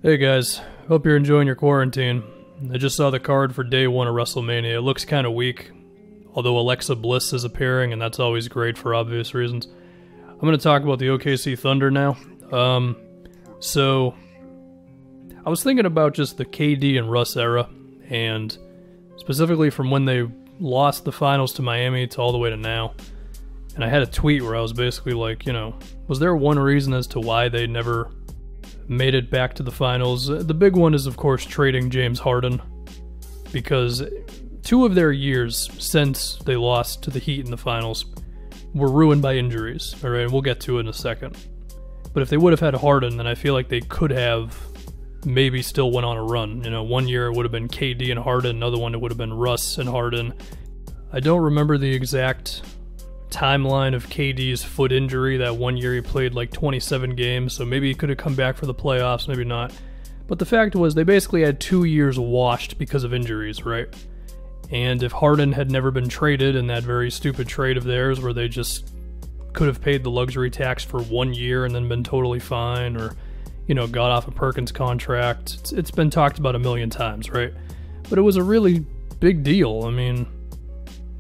Hey guys, hope you're enjoying your quarantine. I just saw the card for day 1 of WrestleMania. It looks kind of weak, although Alexa Bliss is appearing, and that's always great for obvious reasons. I'm going to talk about the OKC Thunder now. So, I was thinking about just the KD and Russ era, and specifically from when they lost the finals to Miami to all the way to now. And I had a tweet where I was basically like, was there one reason as to why they never made it back to the finals? The big one is, of course, trading James Harden, because 2 of their years since they lost to the Heat in the finals were ruined by injuries. All right, we'll get to it in a second. But if they would have had Harden, then I feel like they could have maybe still went on a run. One year it would have been KD and Harden, another one it would have been Russ and Harden. I don't remember the exact timeline of KD's foot injury. That one year he played like 27 games, so maybe he could have come back for the playoffs, maybe not. But the fact was, they basically had 2 years washed because of injuries, right? And if Harden had never been traded in that very stupid trade of theirs where they just could have paid the luxury tax for 1 year and then been totally fine, or got off a Perkins contract, it's been talked about a million times, right? But it was a really big deal. I mean,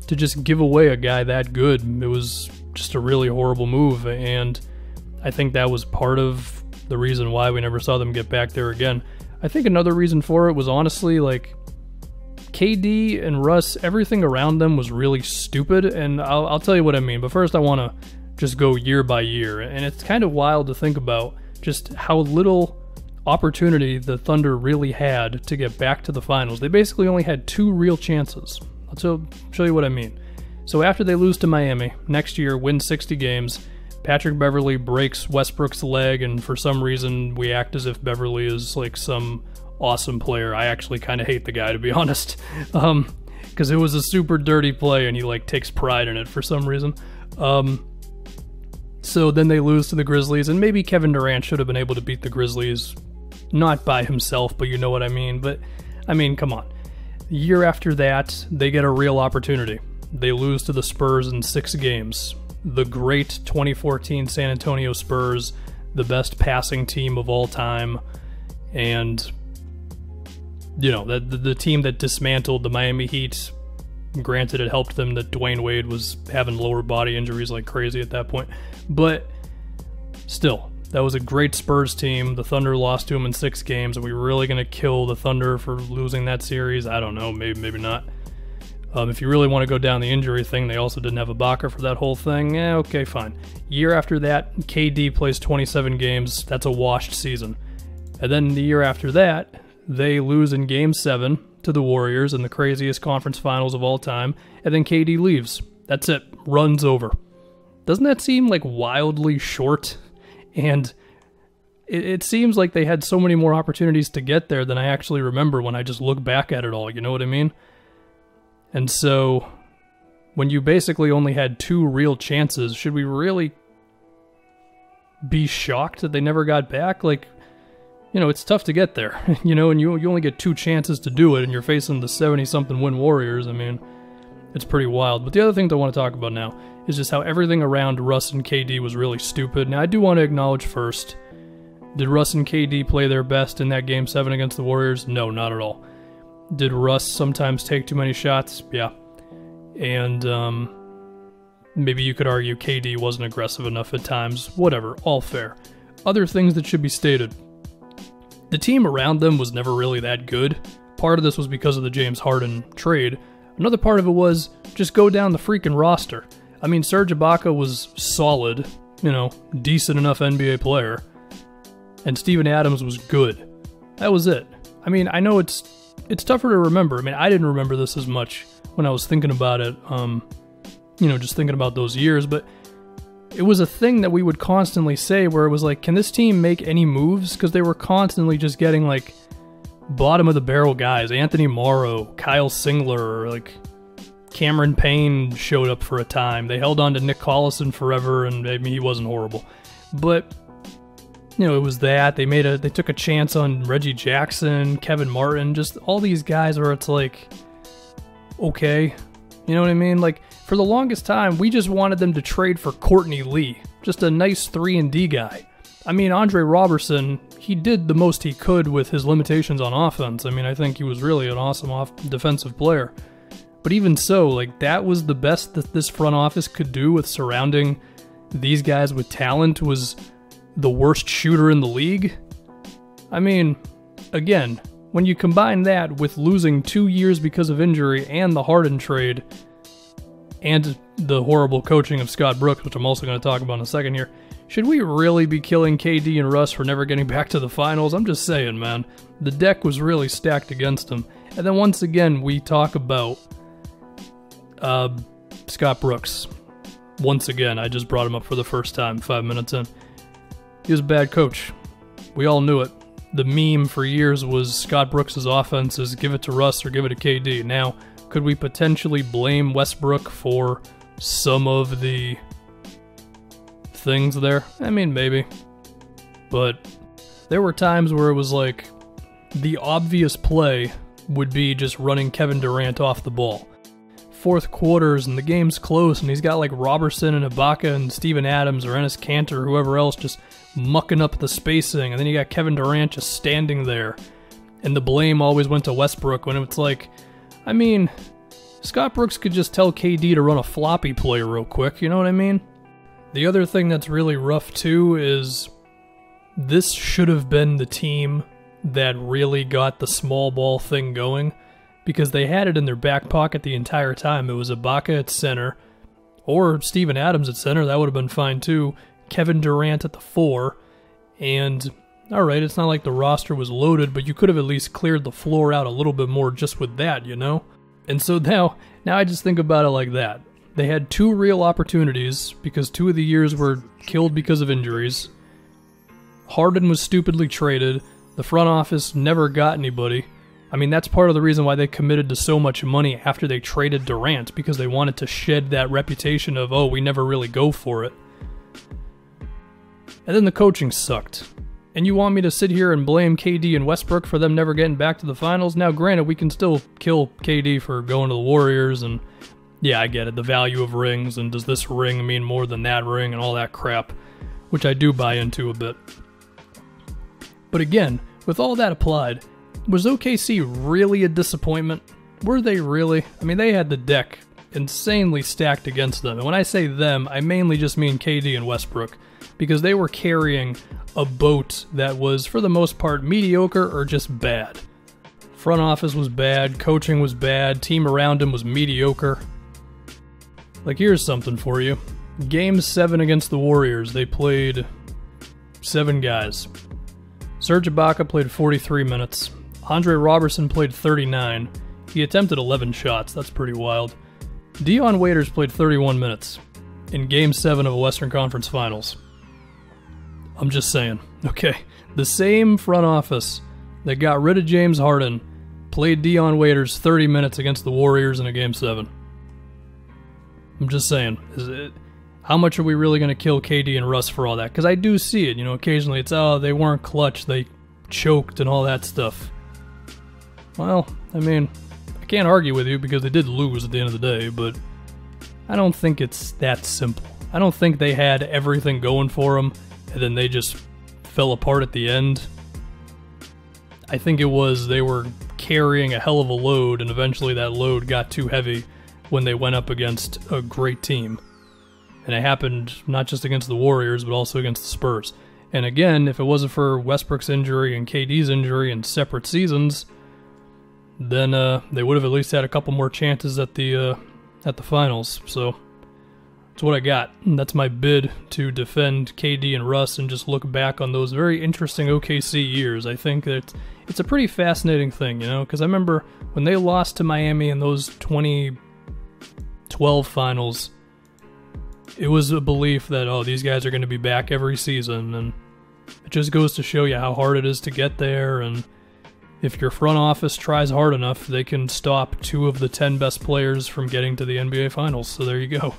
to just give away a guy that good, it was just a really horrible move, and I think that was part of the reason why we never saw them get back there again. I think another reason for it was honestly, like, KD and Russ, everything around them was really stupid, and I'll tell you what I mean, but first I want to just go year by year, and it's kind of wild to think about just how little opportunity the Thunder really had to get back to the finals. They basically only had 2 real chances. I'll show you what I mean. So after they lose to Miami, next year, win 60 games, Patrick Beverley breaks Westbrook's leg, and for some reason we act as if Beverley is like some awesome player. I actually kind of hate the guy, to be honest, because it was a super dirty play and he like takes pride in it for some reason. So then they lose to the Grizzlies, and maybe Kevin Durant should have been able to beat the Grizzlies, not by himself, but you know what I mean. But I mean, come on. Year after that, they get a real opportunity. They lose to the Spurs in 6 games. The great 2014 San Antonio Spurs, the best passing team of all time, and the team that dismantled the Miami Heat. Granted, it helped them that Dwayne Wade was having lower body injuries like crazy at that point, but still, that was a great Spurs team. The Thunder lost to them in 6 games. Are we really going to kill the Thunder for losing that series? I don't know. Maybe not. If you really want to go down the injury thing, they also didn't have Ibaka for that whole thing. Okay, fine. Year after that, KD plays 27 games. That's a washed season. And then the year after that, they lose in Game 7 to the Warriors in the craziest conference finals of all time. And then KD leaves. That's it. Run's over. Doesn't that seem like wildly short? And it seems like they had so many more opportunities to get there than I actually remember when I just look back at it all, you know what I mean? And so, when you basically only had 2 real chances, should we really be shocked that they never got back? Like, it's tough to get there, and you only get 2 chances to do it, and you're facing the 70-something win Warriors. I mean, it's pretty wild. But the other thing that I want to talk about now is just how everything around Russ and KD was really stupid. Now, I do want to acknowledge first, did Russ and KD play their best in that Game 7 against the Warriors? No, not at all. Did Russ sometimes take too many shots? Yeah. And maybe you could argue KD wasn't aggressive enough at times. Whatever, all fair. Other things that should be stated. The team around them was never really that good. Part of this was because of the James Harden trade. Another part of it was just go down the freaking roster. I mean, Serge Ibaka was solid, decent enough NBA player. And Steven Adams was good. That was it. I mean, I know it's tougher to remember. I mean, I didn't remember this as much when I was thinking about it, just thinking about those years, but it was a thing that we would constantly say where it was like, can this team make any moves? Because they were constantly just getting, like, bottom-of-the-barrel guys. Anthony Morrow, Kyle Singler, like, Cameron Payne showed up for a time. They held on to Nick Collison forever, and maybe he wasn't horrible. But it was that. They took a chance on Reggie Jackson, Kevin Martin, just all these guys where it's like, okay, you know what I mean? Like, for the longest time, we just wanted them to trade for Courtney Lee, just a nice 3-and-D guy. I mean, Andre Robertson, he did the most he could with his limitations on offense. I mean, I think he was really an awesome defensive player. But even so, like, that was the best that this front office could do with surrounding these guys with talent, was the worst shooter in the league. I mean, again, when you combine that with losing 2 years because of injury and the Harden trade and the horrible coaching of Scott Brooks, which I'm also going to talk about in a second here, should we really be killing KD and Russ for never getting back to the finals? I'm just saying, man. The deck was really stacked against them. And then once again, we talk about Scott Brooks. Once again, I just brought him up for the first time 5 minutes in. He was a bad coach. We all knew it. The meme for years was Scott Brooks' offense is give it to Russ or give it to KD. Now, could we potentially blame Westbrook for some of the things there? I mean, maybe. But there were times where it was like the obvious play would be just running Kevin Durant off the ball. Fourth quarters and the game's close and he's got like Robertson and Ibaka and Steven Adams or Enes Kanter or whoever else just mucking up the spacing, and then you got Kevin Durant just standing there, and the blame always went to Westbrook when it's like, I mean, Scott Brooks could just tell KD to run a floppy play real quick, you know what I mean? The other thing that's really rough too is this should have been the team that really got the small ball thing going, because they had it in their back pocket the entire time. It was Ibaka at center, or Steven Adams at center, that would have been fine too. Kevin Durant at the 4, and alright, it's not like the roster was loaded, but you could have at least cleared the floor out a little bit more just with that, you know? And so now I just think about it like that. They had 2 real opportunities, because 2 of the years were killed because of injuries. Harden was stupidly traded. The front office never got anybody. I mean, that's part of the reason why they committed to so much money after they traded Durant, because they wanted to shed that reputation of, oh, we never really go for it. And then the coaching sucked. And you want me to sit here and blame KD and Westbrook for them never getting back to the finals? Now, granted, we can still kill KD for going to the Warriors, and yeah, I get it, the value of rings, and does this ring mean more than that ring, and all that crap, which I do buy into a bit. But again, with all that applied, was OKC really a disappointment? Were they really? I mean, they had the deck insanely stacked against them, and when I say them, I mainly just mean KD and Westbrook, because they were carrying a boat that was, for the most part, mediocre or just bad. Front office was bad, coaching was bad, team around him was mediocre. Like, here's something for you. Game 7 against the Warriors, they played 7 guys. Serge Ibaka played 43 minutes. Andre Robertson played 39. He attempted 11 shots, that's pretty wild. Dion Waiters played 31 minutes in Game 7 of a Western Conference Finals. I'm just saying, okay? The same front office that got rid of James Harden played Dion Waiters 30 minutes against the Warriors in a Game 7. I'm just saying, how much are we really going to kill KD and Russ for all that? Because I do see it, you know, occasionally it's, oh, they weren't clutch, they choked and all that stuff. Well, I mean, I can't argue with you because they did lose at the end of the day, but I don't think it's that simple. I don't think they had everything going for them, and then they just fell apart at the end. I think it was they were carrying a hell of a load, and eventually that load got too heavy when they went up against a great team. And it happened not just against the Warriors, but also against the Spurs. And again, if it wasn't for Westbrook's injury and KD's injury in separate seasons, then they would have at least had a couple more chances at the finals. So that's what I got. And that's my bid to defend KD and Russ and just look back on those very interesting OKC years. I think that it's a pretty fascinating thing, you know, because I remember when they lost to Miami in those 2012 finals, it was a belief that, oh, these guys are going to be back every season, and it just goes to show you how hard it is to get there, and if your front office tries hard enough, they can stop 2 of the 10 best players from getting to the NBA Finals, so there you go.